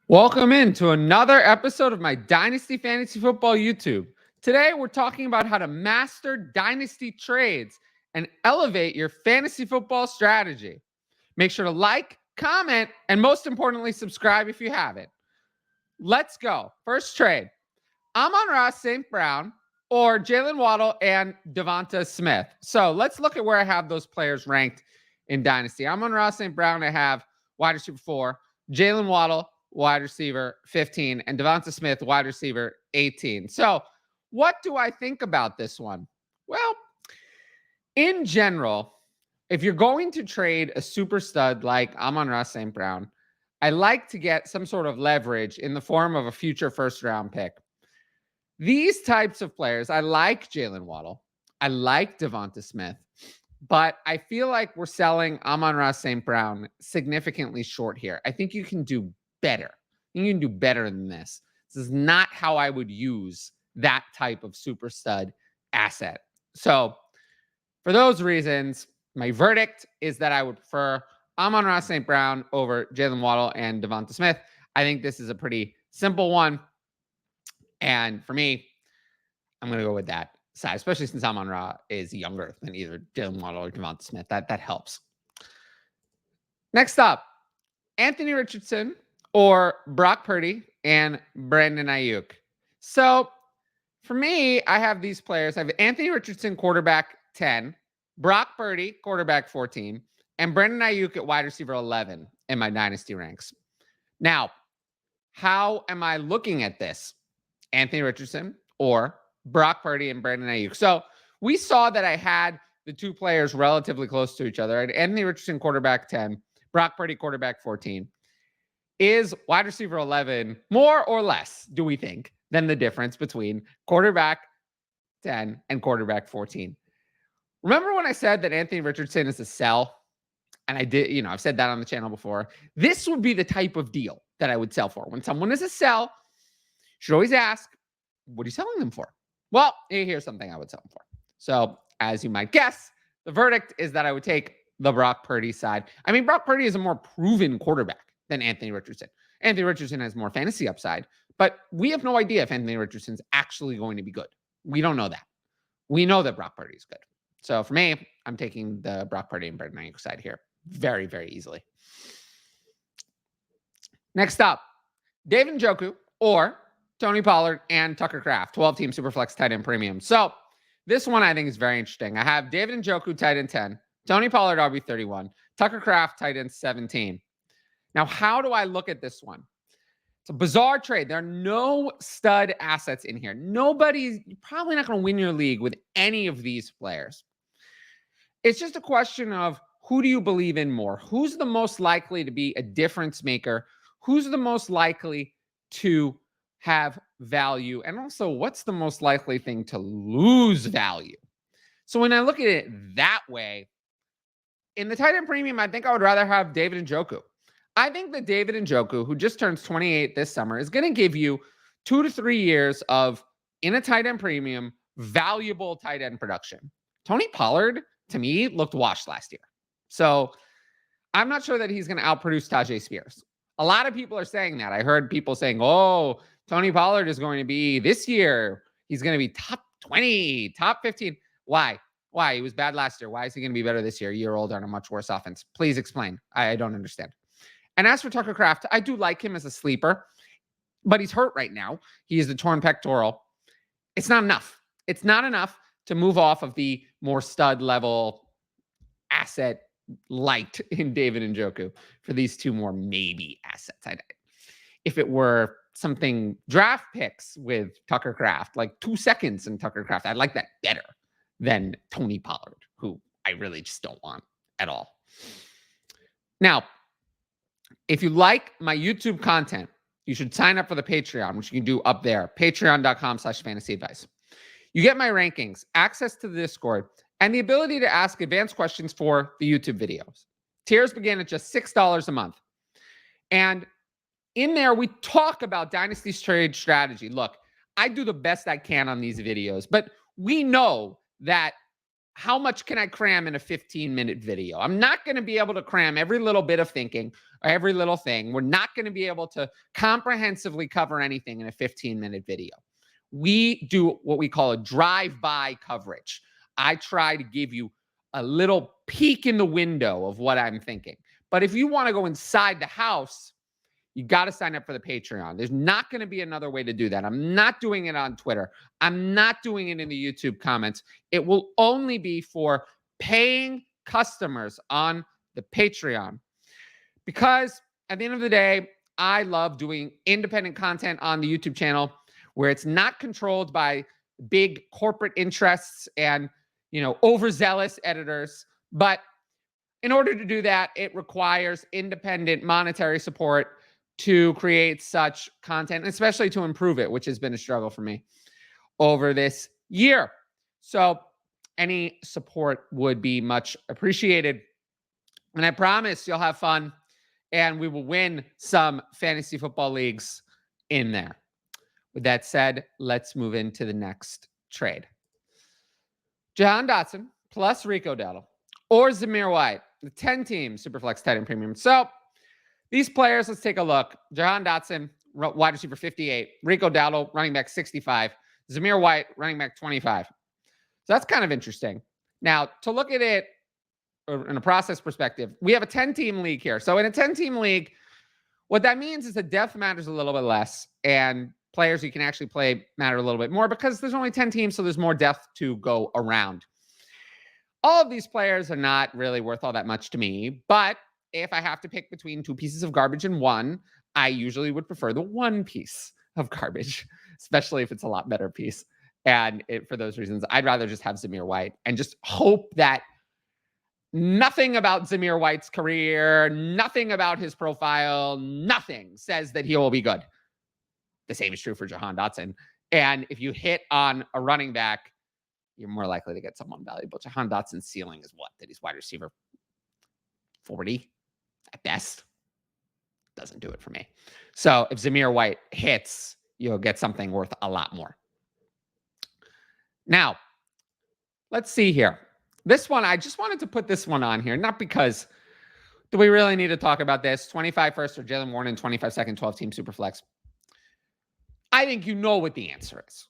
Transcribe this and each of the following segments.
Welcome into another episode of my Dynasty Fantasy Football YouTube. Today, we're talking about how to master Dynasty trades and elevate your fantasy football strategy. Make sure to like, comment, and most importantly, subscribe if you haven't. Let's go. First trade, Amon-Ra St. Brown or Jaylen Waddle and Devonta Smith. So let's look at where I have those players ranked in Dynasty. Amon-Ra St. Brown, I have wide receiver 4, Jaylen Waddle, wide receiver 15, and Devonta Smith, wide receiver 18. So what do I think about this one? Well, in general, if you're going to trade a super stud like Amon-Ra St. Brown, I like to get some sort of leverage in the form of a future first round pick. These types of players, I like Jaylen Waddle. I like Devonta Smith, but I feel like we're selling Amon-Ra St. Brown significantly short here. I think you can do better. You can do better than this. This is not how I would use that type of super stud asset. So for those reasons, my verdict is that I would prefer Amon-Ra St. Brown over Jaylen Waddle and Devonta Smith. I think this is a pretty simple one. And for me, I'm going to go with that side, especially since Amon-Ra is younger than either Jaylen Waddle or Devonta Smith. That helps. Next up, Anthony Richardson or Brock Purdy and Brandon Aiyuk. So for me, I have these players. I have Anthony Richardson, quarterback 10, Brock Purdy, quarterback 14, and Brandon Aiyuk at wide receiver 11 in my dynasty ranks. Now, how am I looking at this? Anthony Richardson or Brock Purdy and Brandon Aiyuk. So we saw that I had the two players relatively close to each other. I had Anthony Richardson, quarterback 10, Brock Purdy, quarterback 14. Is wide receiver 11 more or less, do we think, than the difference between quarterback 10 and quarterback 14? Remember when I said that Anthony Richardson is a sell? And I did, I've said that on the channel before. This would be the type of deal that I would sell for. When someone is a sell, you should always ask, what are you selling them for? Well, here's something I would sell them for. So, as you might guess, the verdict is that I would take the Brock Purdy side. I mean, Brock Purdy is a more proven quarterback than Anthony Richardson. Anthony Richardson has more fantasy upside, but we have no idea if Anthony Richardson's actually going to be good. We don't know that. We know that Brock Purdy is good. So for me, I'm taking the Brock Purdy and Brandon Aiyuk side here very, very easily. Next up, David Njoku or Tony Pollard and Tucker Kraft, 12-team Superflex tight end premium. So this one I think is very interesting. I have David Njoku tight end 10, Tony Pollard RB31, Tucker Kraft tight end 17. Now, how do I look at this one? It's a bizarre trade. There are no stud assets in here. You're probably not going to win your league with any of these players. It's just a question of who do you believe in more? Who's the most likely to be a difference maker? Who's the most likely to have value? And also, what's the most likely thing to lose value? So when I look at it that way, in the tight end premium, I think I would rather have David Njoku. I think that David Njoku, who just turns 28 this summer, is going to give you 2 to 3 years of, in a tight end premium, valuable tight end production. Tony Pollard, to me, looked washed last year. So I'm not sure that he's going to outproduce Tajay Spears. A lot of people are saying that. I heard people saying, oh, Tony Pollard is going to be this year. He's going to be top 20, top 15. Why? Why? He was bad last year. Why is he going to be better this year? A year older on a much worse offense. Please explain. I don't understand. And as for Tucker Kraft, I do like him as a sleeper, but he's hurt right now. He has the torn pectoral. It's not enough. It's not enough to move off of the more stud level asset light in David Njoku for these two more maybe assets. If it were something draft picks with Tucker Kraft, like 2 seconds in Tucker Kraft, I'd like that better than Tony Pollard, who I really just don't want at all. Now, if you like my YouTube content, you should sign up for the Patreon, which you can do up there, patreon.com/fantasy advice. You get my rankings, access to the Discord, and the ability to ask advanced questions for the YouTube videos. Tiers begin at just $6 a month. And in there, we talk about Dynasty's trade strategy. Look, I do the best I can on these videos, but we know that how much can I cram in a 15-minute video? I'm not going to be able to cram every little bit of thinking or every little thing. We're not going to be able to comprehensively cover anything in a 15-minute video. We do what we call a drive-by coverage. I try to give you a little peek in the window of what I'm thinking. But if you want to go inside the house, you got to sign up for the Patreon. There's not going to be another way to do that. I'm not doing it on Twitter. I'm not doing it in the YouTube comments. It will only be for paying customers on the Patreon. Because at the end of the day, I love doing independent content on the YouTube channel where it's not controlled by big corporate interests and, overzealous editors. But in order to do that, it requires independent monetary support to create such content, especially to improve it, which has been a struggle for me over this year. So any support would be much appreciated. And I promise you'll have fun and we will win some fantasy football leagues in there. With that said, let's move into the next trade. Jahan Dotson plus Rico Dowdle or Zamir White, the 10-team Superflex tight end premium. So these players, let's take a look. Jahan Dotson, wide receiver 58. Rico Dowdle, running back 65. Zamir White, running back 25. So that's kind of interesting. Now, to look at it in a process perspective, we have a 10-team league here. So in a 10-team league, what that means is that depth matters a little bit less, and players you can actually play matter a little bit more because there's only 10 teams, so there's more depth to go around. All of these players are not really worth all that much to me, but if I have to pick between two pieces of garbage and one, I usually would prefer the one piece of garbage, especially if it's a lot better piece. And for those reasons, I'd rather just have Zamir White and just hope that nothing about Zamir White's career, nothing about his profile, nothing says that he will be good. The same is true for Jahan Dotson. And if you hit on a running back, you're more likely to get someone valuable. Jahan Dotson's ceiling is what? That he's wide receiver 40 at best. Doesn't do it for me. So if Zamir White hits, you'll get something worth a lot more. Now, let's see here. This one, I just wanted to put this one on here, not because do we really need to talk about this? 25 first or Jaylen Warren and 25 second 12-team Superflex. I think you know what the answer is.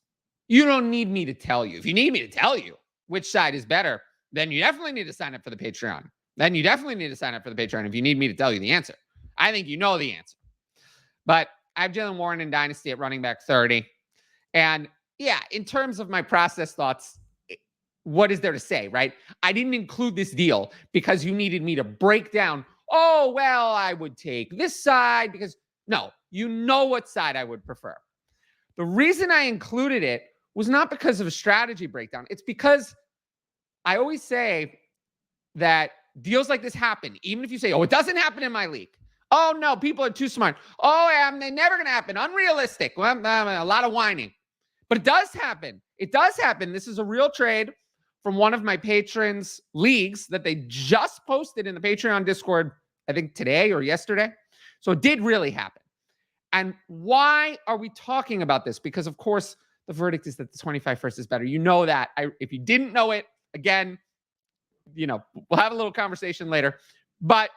You don't need me to tell you. If you need me to tell you which side is better, then you definitely need to sign up for the Patreon. Then you definitely need to sign up for the Patreon if you need me to tell you the answer. I think you know the answer. But I have Jaylen Warren in Dynasty at running back 30. And yeah, in terms of my process thoughts, what is there to say, right? I didn't include this deal because you needed me to break down, oh, well, I would take this side because no, you know what side I would prefer. The reason I included it was not because of a strategy breakdown. It's because I always say that deals like this happen, even if you say, oh, it doesn't happen in my league. Oh, no, people are too smart. Oh, they're never going to happen. Unrealistic. Well, a lot of whining. But it does happen. It does happen. This is a real trade from one of my patrons' leagues that they just posted in the Patreon Discord, I think today or yesterday. So it did really happen. And why are we talking about this? Because, of course, the verdict is that the 25 first is better. You know that. If you didn't know it, again, we'll have a little conversation later. But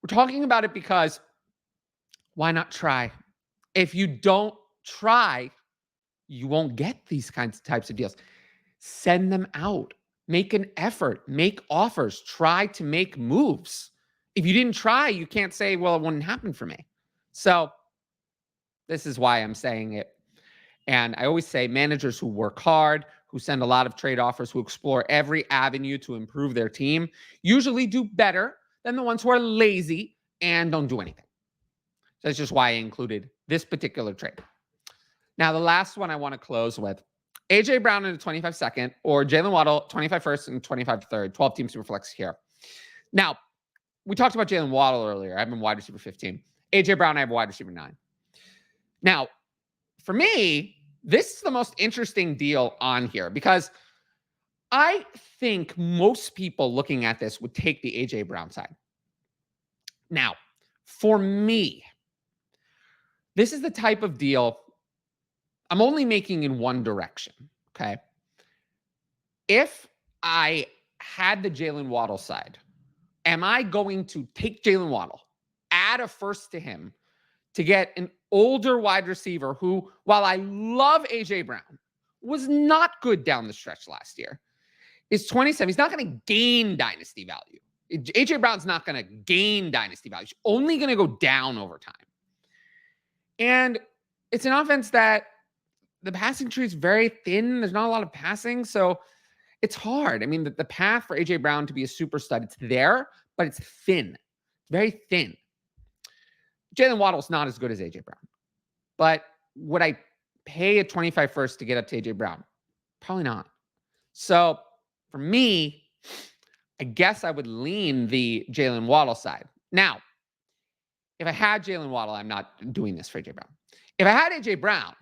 we're talking about it because why not try? If you don't try, you won't get these types of deals. Send them out. Make an effort. Make offers. Try to make moves. If you didn't try, you can't say, well, it wouldn't happen for me. So this is why I'm saying it. And I always say managers who work hard, who send a lot of trade offers, who explore every avenue to improve their team, usually do better than the ones who are lazy and don't do anything. So that's just why I included this particular trade. Now, the last one I want to close with, A.J. Brown in the 25 second or Jaylen Waddle, 25 first and 25 third, 12-team Superflex here. Now, we talked about Jaylen Waddle earlier. I have him wide receiver 15. A.J. Brown, I have wide receiver 9. Now, for me, this is the most interesting deal on here because I think most people looking at this would take the A.J. Brown side. Now, for me, this is the type of deal I'm only making in one direction, okay? If I had the Jaylen Waddle side, am I going to take Jaylen Waddle, add a first to him to get an older wide receiver who, while I love A.J. Brown, was not good down the stretch last year, is 27. He's not going to gain dynasty value. A.J. Brown's not going to gain dynasty value. He's only going to go down over time. And it's an offense that the passing tree is very thin. There's not a lot of passing. So it's hard. I mean, the path for A.J. Brown to be a super stud, it's there, but it's thin. It's very thin. Jaylen Waddle's not as good as A.J. Brown. But would I pay a 25 first to get up to A.J. Brown? Probably not. So for me, I guess I would lean the Jaylen Waddle side. Now, if I had Jaylen Waddle, I'm not doing this for A.J. Brown. If I had A.J. Brown,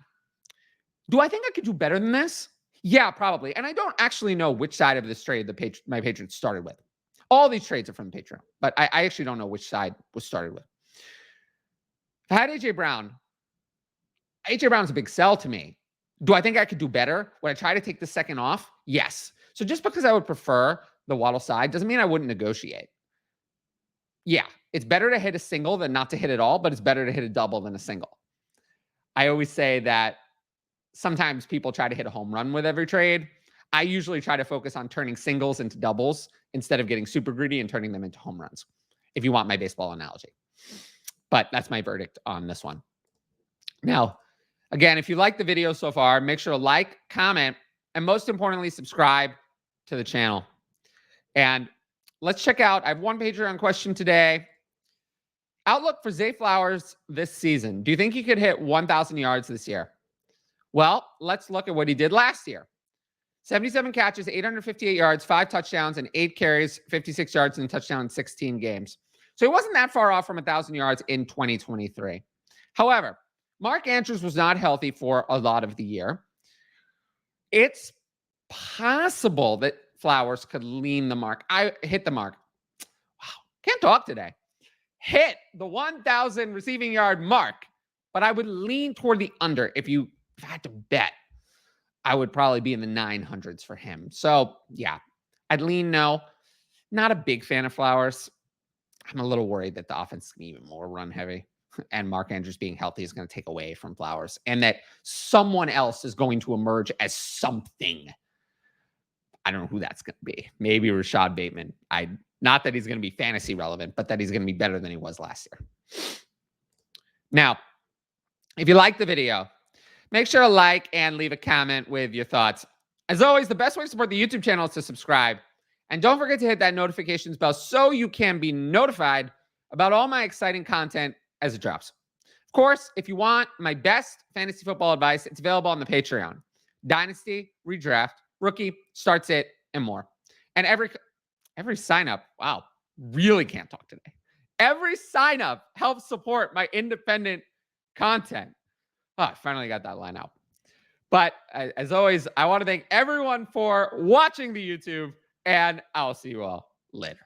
do I think I could do better than this? Yeah, probably. And I don't actually know which side of this trade my Patriots started with. All these trades are from the Patreon, but I actually don't know which side was started with. If I had A.J. Brown's a big sell to me. Do I think I could do better? Would I try to take the second off? Yes. So just because I would prefer the Waddle side doesn't mean I wouldn't negotiate. Yeah, it's better to hit a single than not to hit it all, but it's better to hit a double than a single. I always say that sometimes people try to hit a home run with every trade. I usually try to focus on turning singles into doubles instead of getting super greedy and turning them into home runs, if you want my baseball analogy. But that's my verdict on this one. Now, again, if you like the video so far, make sure to like, comment, and most importantly, subscribe to the channel. And let's check out, I have one Patreon question today. Outlook for Zay Flowers this season. Do you think he could hit 1,000 yards this year? Well, let's look at what he did last year. 77 catches, 858 yards, 5 touchdowns, and 8 carries, 56 yards, and a touchdown in 16 games. So he wasn't that far off from 1,000 yards in 2023. However, Mark Andrews was not healthy for a lot of the year. It's possible that Flowers could lean the mark. I hit the mark. Wow, can't talk today. Hit the 1,000 receiving yard mark, but I would lean toward the under. If I had to bet, I would probably be in the 900s for him. So yeah, I'd lean no. Not a big fan of Flowers. I'm a little worried that the offense is going to be even more run heavy, and Mark Andrews being healthy is going to take away from Flowers, and that someone else is going to emerge as something. I don't know who that's going to be. Maybe Rashad Bateman. Not that he's going to be fantasy relevant, but that he's going to be better than he was last year. Now, if you like the video, make sure to like and leave a comment with your thoughts. As always, the best way to support the YouTube channel is to subscribe. And don't forget to hit that notifications bell so you can be notified about all my exciting content as it drops. Of course, if you want my best fantasy football advice, it's available on the Patreon. Dynasty, redraft, rookie, start sit, and more. And every sign up, wow, really can't talk today. Every sign up helps support my independent content. Oh, I finally got that line out. But as always, I want to thank everyone for watching the YouTube, and I'll see you all later.